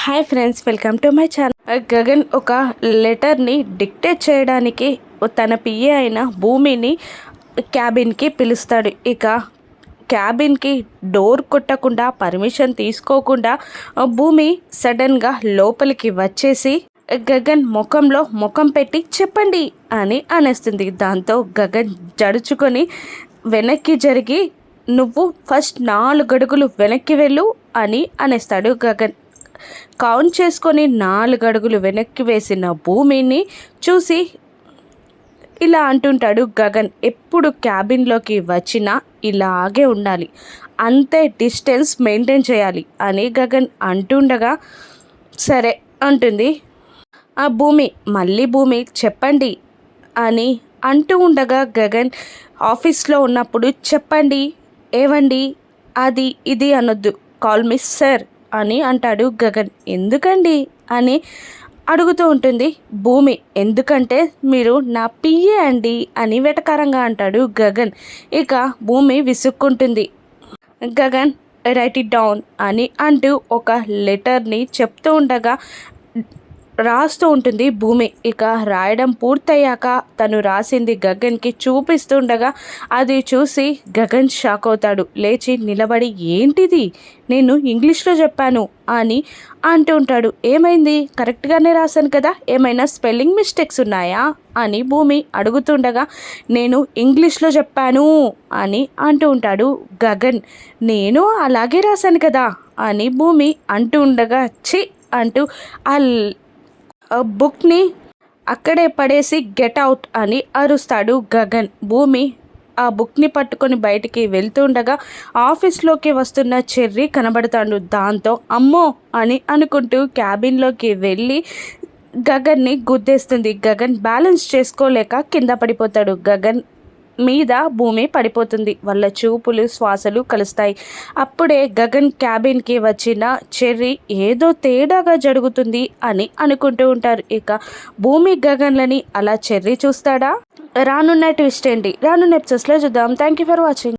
Hi friends, welcome to my channel. Gagan ఒక లెటర్ని dictate చేయడానికి తన పిఏ అయిన భూమిని క్యాబిన్కి పిలుస్తాడు. ఇక క్యాబిన్కి డోర్ కొట్టకుండా పర్మిషన్ తీసుకోకుండా భూమి సడన్గా లోపలికి వచ్చేసి గగన్ ముఖంలో ముఖం పెట్టి చెప్పండి అని అనేస్తుంది. దాంతో గగన్ జడుచుకొని వెనక్కి జరిగి నువ్వు ఫస్ట్ 4 అడుగులు వెనక్కి వెళ్ళు అని అనేస్తాడు. గగన్ కౌంట్ చేసుకొని 4 అడుగులు వెనక్కి వేసిన భూమిని చూసి ఇలా అంటుంటాడు గగన్, ఎప్పుడు క్యాబిన్లోకి వచ్చినా ఇలాగే ఉండాలి, అంతే డిస్టెన్స్ మెయింటైన్ చేయాలి అని గగన్ అంటుండగా సరే అంటుంది ఆ భూమి. మళ్ళీ భూమి చెప్పండి అని అంటూ ఉండగా గగన్ ఆఫీస్లో ఉన్నప్పుడు చెప్పండి, ఏవండి, అది ఇది అనొద్దు, కాల్ మీ సార్ అని అంటాడు గగన్. ఎందుకండి అని అడుగుతూ ఉంటుంది భూమి. ఎందుకంటే మీరు నా పిఏ అండి అని వెటకారంగా అంటాడు గగన్. ఇక భూమి విసుక్కుంటుంది. గగన్ రైట్ ఇట్ డౌన్ అని అంటూ ఒక లెటర్ని చెప్తూ ఉండగా రాస్తూ ఉంటుంది భూమి. ఇక రాయడం పూర్తయ్యాక తను రాసింది గగన్కి చూపిస్తుండగా అది చూసి గగన్ షాక్ అవుతాడు. లేచి నిలబడి ఏంటిది, నేను ఇంగ్లీష్లో చెప్పాను అని అంటూ ఉంటాడు. ఏమైంది, కరెక్ట్గానే రాశాను కదా, ఏమైనా స్పెల్లింగ్ మిస్టేక్స్ ఉన్నాయా అని భూమి అడుగుతుండగా నేను ఇంగ్లీష్లో చెప్పాను అని అంటూ ఉంటాడు గగన్. నేను అలాగే రాశాను కదా అని భూమి అంటూ ఉండగా చి అంటూ బుక్ని అక్కడే పడేసి గెట్ అవుట్ అని అరుస్తాడు గగన్. భూమి ఆ బుక్ని పట్టుకొని బయటికి వెళ్తుండగా ఆఫీస్లోకి వస్తున్న చెర్రీ కనబడతాడు. దాంతో అమ్మో అని అనుకుంటూ క్యాబిన్లోకి వెళ్ళి గగన్ని గుద్దేస్తుంది. గగన్ బ్యాలెన్స్ చేసుకోలేక కింద పడిపోతాడు. గగన్ మీద భూమి పడిపోతుంది. వాళ్ళ చూపులు శ్వాసలు కలుస్తాయి. అప్పుడే గగన్ క్యాబిన్కి వచ్చిన చెర్రీ ఏదో తేడాగా జరుగుతుంది అని అనుకుంటూ ఉంటారు. ఇక భూమి గగన్లని అలా చెర్రీ చూస్తాడా? రానున్న ట్విస్ట్ ఏంటి రానున్న ఎపిసోడ్స్లో చూద్దాం. Thank you for watching.